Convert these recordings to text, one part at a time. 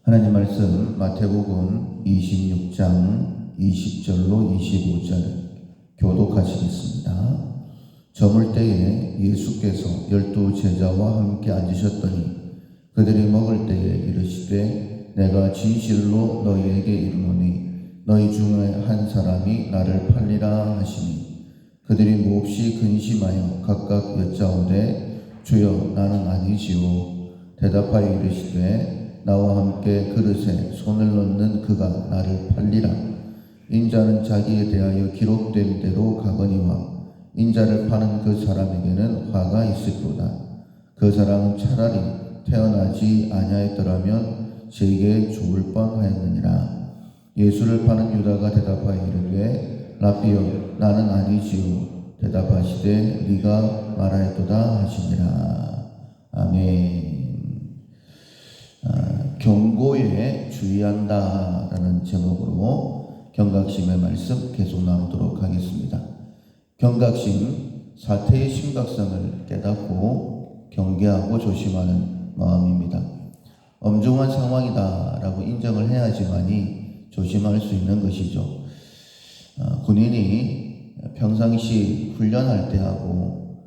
하나님 말씀 마태복음 26장 20절로 25절 교독하시겠습니다. 저물 때에 예수께서 12제자와 함께 앉으셨더니 그들이 먹을 때에 이르시되 내가 진실로 너희에게 이르노니 너희 중에 한 사람이 나를 팔리라 하시니 그들이 몹시 근심하여 각각 여짜오되 주여 나는 아니지요. 대답하여 이르시되 나와 함께 그릇에 손을 넣는 그가 나를 팔리라. 인자는 자기에 대하여 기록된 대로 가거니와 인자를 파는 그 사람에게는 화가 있을도다. 그 사람은 차라리 태어나지 아니하였더라면 제게 좋을 뻔하였느니라. 예수를 파는 유다가 대답하여 이르되 라삐여 나는 아니지요. 대답하시되 네가 말하였도다 하시니라. 아멘. 경고에 주의한다 라는 제목으로 경각심의 말씀 계속 나누도록 하겠습니다. 경각심, 사태의 심각성을 깨닫고 경계하고 조심하는 마음입니다. 엄중한 상황이다 라고 인정을 해야지만이 조심할 수 있는 것이죠. 군인이 평상시 훈련할 때하고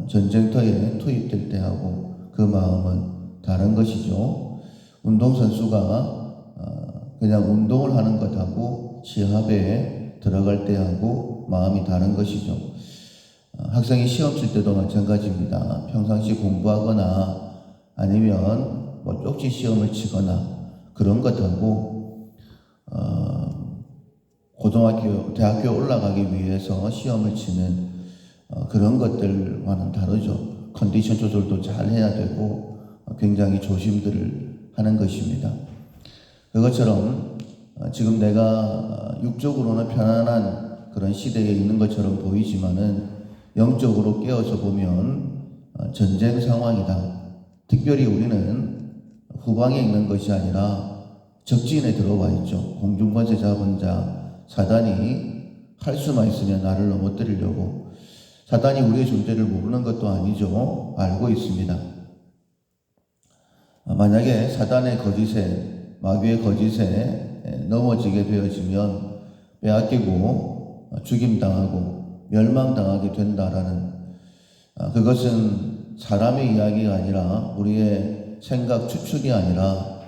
전쟁터에 투입될 때하고 그 마음은 다른 것이죠. 운동선수가 그냥 운동을 하는 것하고 시합에 들어갈 때하고 마음이 다른 것이죠. 학생이 시험 칠 때도 마찬가지입니다. 평상시 공부하거나 아니면 쪽지 시험을 치거나 그런 것하고 고등학교, 대학교 올라가기 위해서 시험을 치는 그런 것들과는 다르죠. 컨디션 조절도 잘 해야 되고 굉장히 조심들을 하는 것입니다. 그것처럼 지금 내가 육적으로는 편안한 그런 시대에 있는 것처럼 보이지만은 영적으로 깨어서 보면 전쟁 상황이다. 특별히 우리는 후방에 있는 것이 아니라 적진에 들어와 있죠. 공중권세 잡은 자 사단이 할 수만 있으면 나를 넘어뜨리려고. 사단이 우리의 존재를 모르는 것도 아니죠. 알고 있습니다. 만약에 사단의 거짓에, 마귀의 거짓에 넘어지게 되어지면 빼앗기고 죽임당하고 멸망당하게 된다라는, 그것은 사람의 이야기가 아니라 우리의 생각 추측이 아니라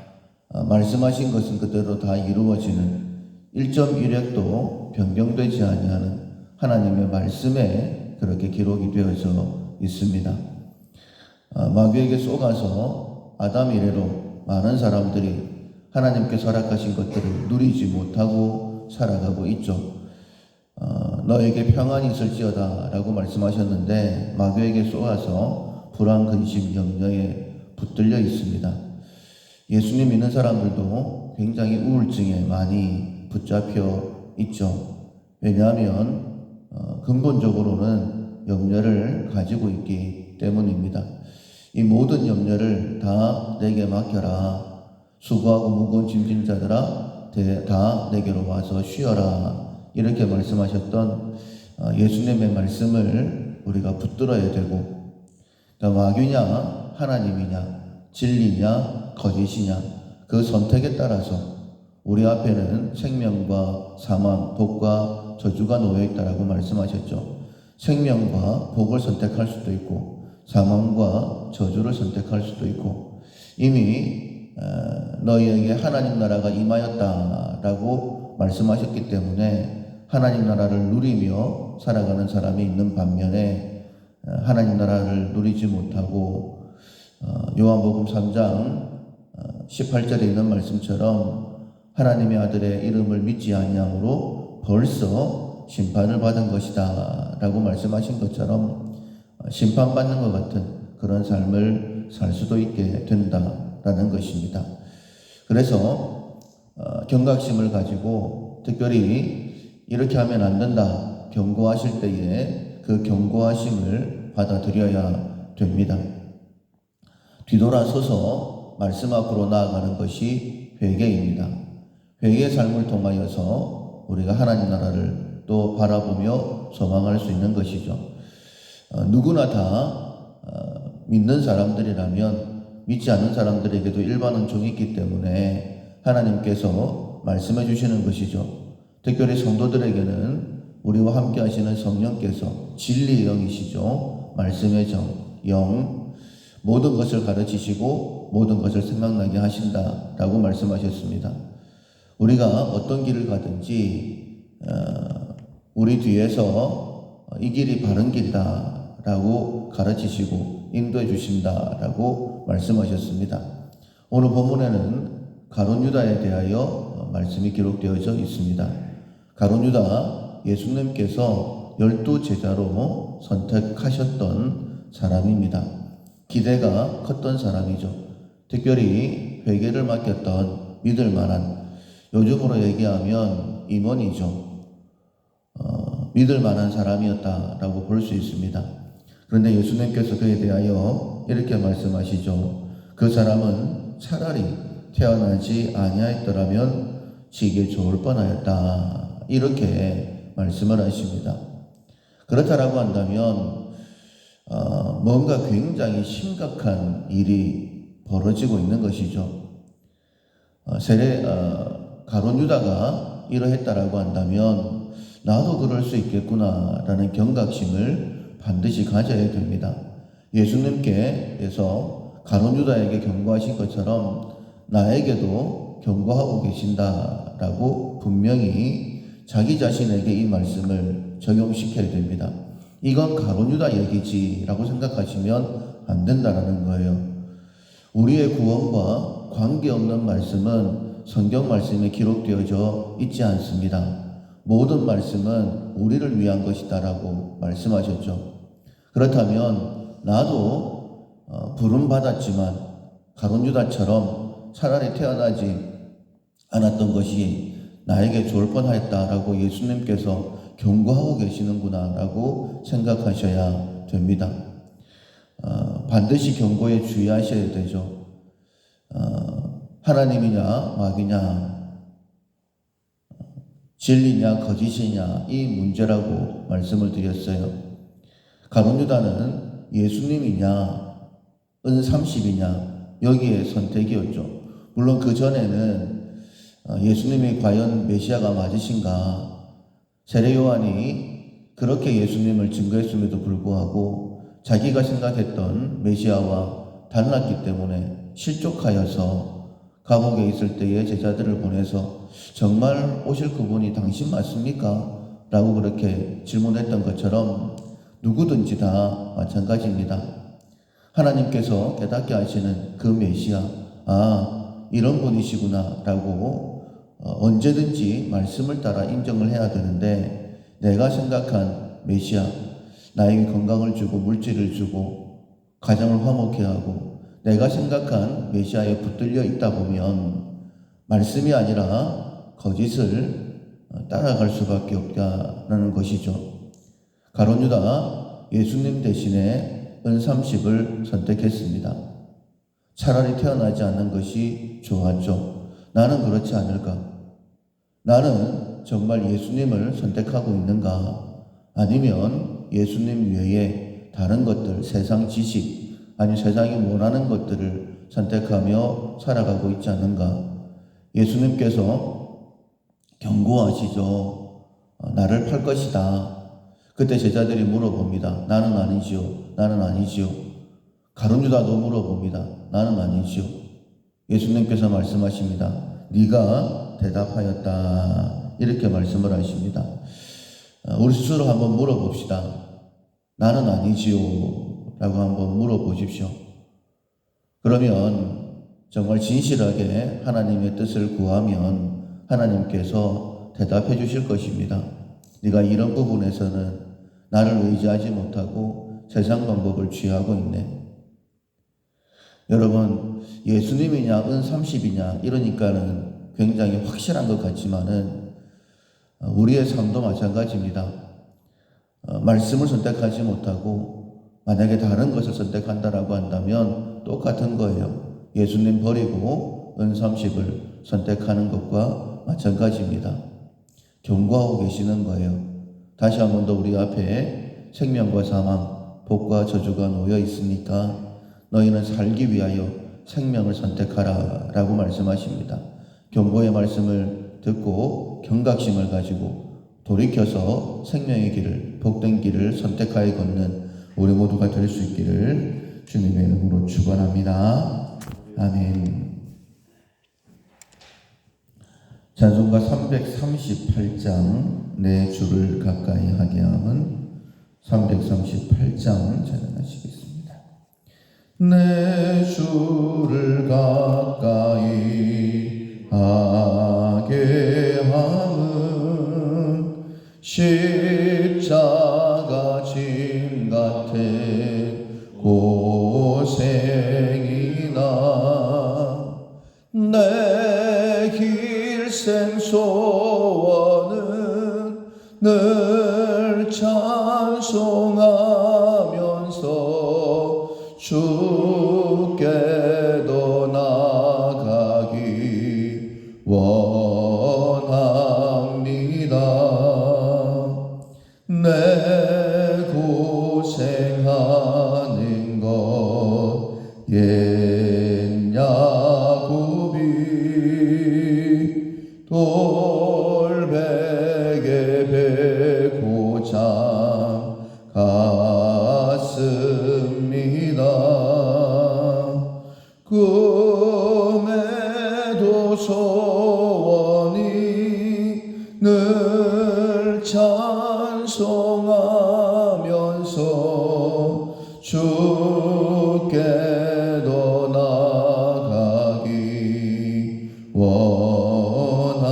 말씀하신 것은 그대로 다 이루어지는 1.1획도 변경되지 아니하는 하나님의 말씀에 그렇게 기록이 되어져 있습니다. 마귀에게 속아서 아담 이래로 많은 사람들이 하나님께서 허락하신 것들을 누리지 못하고 살아가고 있죠. 너에게 평안이 있을지어다 라고 말씀하셨는데 마귀에게 쏘아서 불안, 근심, 염려에 붙들려 있습니다. 예수님 믿는 사람들도 굉장히 우울증에 많이 붙잡혀 있죠. 왜냐하면 근본적으로는 염려를 가지고 있기 때문입니다. 이 모든 염려를 다 내게 맡겨라. 수고하고 무거운 짐진 자들아 다 내게로 와서 쉬어라. 이렇게 말씀하셨던 예수님의 말씀을 우리가 붙들어야 되고, 마귀냐 하나님이냐 진리냐 거짓이냐 그 선택에 따라서 우리 앞에는 생명과 사망, 복과 저주가 놓여 있다라고 말씀하셨죠. 생명과 복을 선택할 수도 있고 사망과 저주를 선택할 수도 있고, 이미 너희에게 하나님 나라가 임하였다라고 말씀하셨기 때문에 하나님 나라를 누리며 살아가는 사람이 있는 반면에 하나님 나라를 누리지 못하고 요한복음 3장 18절에 있는 말씀처럼 하나님의 아들의 이름을 믿지 아니함으로 벌써 심판을 받은 것이다 라고 말씀하신 것처럼 심판받는 것 같은 그런 삶을 살 수도 있게 된다라는 것입니다. 그래서 경각심을 가지고 특별히 이렇게 하면 안 된다 경고하실 때에 그 경고하심을 받아들여야 됩니다. 뒤돌아서서 말씀 앞으로 나아가는 것이 회개입니다. 회개의 삶을 통하여서 우리가 하나님 나라를 또 바라보며 소망할 수 있는 것이죠. 누구나 다 믿는 사람들이라면 믿지 않는 사람들에게도 일반 은총이 있기 때문에 하나님께서 말씀해 주시는 것이죠. 특별히 성도들에게는 우리와 함께 하시는 성령께서 진리의 영이시죠. 말씀의 영, 모든 것을 가르치시고 모든 것을 생각나게 하신다라고 말씀하셨습니다. 우리가 어떤 길을 가든지 우리 뒤에서 이 길이 바른 길이다 라고 가르치시고 인도해 주신다라고 말씀하셨습니다. 오늘 본문에는 가룟 유다에 대하여 말씀이 기록되어져 있습니다. 가룟 유다, 예수님께서 12 제자로 선택하셨던 사람입니다. 기대가 컸던 사람이죠. 특별히 회개를 맡겼던 믿을 만한, 요즘으로 얘기하면 임원이죠. 믿을 만한 사람이었다라고 볼 수 있습니다. 그런데 예수님께서 그에 대하여 이렇게 말씀하시죠. 그 사람은 차라리 태어나지 아니하였더라면 지게 좋을 뻔하였다. 이렇게 말씀을 하십니다. 그렇다라고 한다면 뭔가 굉장히 심각한 일이 벌어지고 있는 것이죠. 가룟 유다가 이러했다라고 한다면 나도 그럴 수 있겠구나라는 경각심을 반드시 가져야 됩니다. 예수님께서 가룟 유다에게 경고하신 것처럼 나에게도 경고하고 계신다라고 분명히 자기 자신에게 이 말씀을 적용시켜야 됩니다. 이건 가룟 유다 얘기지라고 생각하시면 안 된다라는 거예요. 우리의 구원과 관계없는 말씀은 성경 말씀에 기록되어져 있지 않습니다. 모든 말씀은 우리를 위한 것이다라고 말씀하셨죠. 그렇다면 나도 부름받았지만 가룟 유다처럼 차라리 태어나지 않았던 것이 나에게 좋을 뻔하였다라고 예수님께서 경고하고 계시는구나라고 생각하셔야 됩니다. 반드시 경고에 주의하셔야 되죠. 하나님이냐 마귀냐, 진리냐 거짓이냐 이 문제라고 말씀을 드렸어요. 가룟 유다는 예수님이냐 은30이냐 여기에 선택이었죠. 물론 그 전에는 예수님이 과연 메시아가 맞으신가, 세례 요한이 그렇게 예수님을 증거했음에도 불구하고 자기가 생각했던 메시아와 달랐기 때문에 실족하여서 감옥에 있을 때에 제자들을 보내서 정말 오실 그분이 당신 맞습니까? 라고 그렇게 질문했던 것처럼 누구든지 다 마찬가지입니다. 하나님께서 깨닫게 하시는 그 메시아, 이런 분이시구나 라고 언제든지 말씀을 따라 인정을 해야 되는데, 내가 생각한 메시아, 나에게 건강을 주고 물질을 주고 가정을 화목해 하고 내가 생각한 메시아에 붙들려 있다 보면 말씀이 아니라 거짓을 따라갈 수밖에 없다는 것이죠. 가룟 유다 예수님 대신에 은30을 선택했습니다. 차라리 태어나지 않는 것이 좋았죠. 나는 그렇지 않을까? 나는 정말 예수님을 선택하고 있는가? 아니면 예수님 외에 다른 것들, 세상 지식, 아니 세상이 원하는 것들을 선택하며 살아가고 있지 않는가? 예수님께서 경고하시죠. 나를 팔 것이다. 그때 제자들이 물어봅니다. 나는 아니지요. 나는 아니지요. 가룟 유다도 물어봅니다. 나는 아니지요. 예수님께서 말씀하십니다. 네가 대답하였다. 이렇게 말씀을 하십니다. 우리 스스로 한번 물어봅시다. 나는 아니지요. 라고 한번 물어보십시오. 그러면 정말 진실하게 하나님의 뜻을 구하면 하나님께서 대답해 주실 것입니다. 네가 이런 부분에서는 나를 의지하지 못하고 세상 방법을 취하고 있네. 여러분, 예수님이냐 은30이냐 이러니까는 굉장히 확실한 것 같지만은 우리의 삶도 마찬가지입니다. 말씀을 선택하지 못하고 만약에 다른 것을 선택한다라고 한다면 똑같은 거예요. 예수님 버리고 은30을 선택하는 것과 마찬가지입니다. 경고하고 계시는 거예요. 다시 한 번 더 우리 앞에 생명과 사망, 복과 저주가 놓여 있으니까 너희는 살기 위하여 생명을 선택하라 라고 말씀하십니다. 경고의 말씀을 듣고 경각심을 가지고 돌이켜서 생명의 길을, 복된 길을 선택하여 걷는 우리 모두가 될 수 있기를 주님의 이름으로 축원합니다. 아멘. 찬송가 338장 내 주를 가까이 하게 함은 338장 찬양하시겠습니다. 내 주를 가까이 하게 함은 십자가 짐 같은 고생이나 내 길생 소원은 늘 찬송하면서 주께도 나가기 원합니다. 내 고생하는 것 옛 야곱이 돌베개 베고 잠갔습니다. 꿈에도 소원이 늘 찬송하면서 주께도 나가기 원합니다.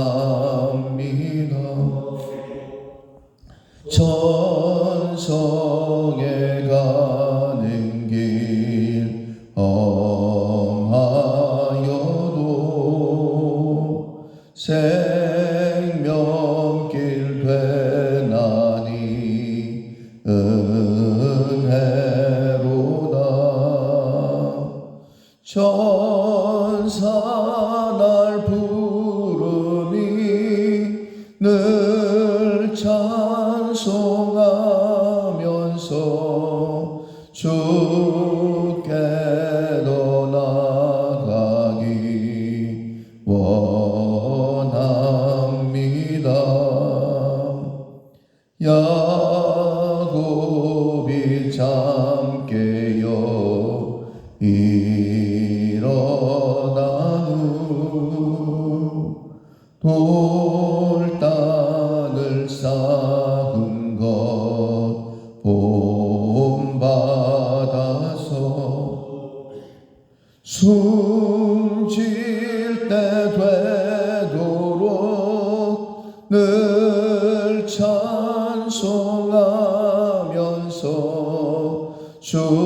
천성에 가는 길 험하여도 생명길 되나니 은혜로다. 천사 날 부르니 늘 찬송하면서 주께도 나가기 원합니다. 야곱이 잠 깨어 일어난 후 돌단을 쌓은 것 본받아서 숨질 때 되도록 늘 찬송하면서 주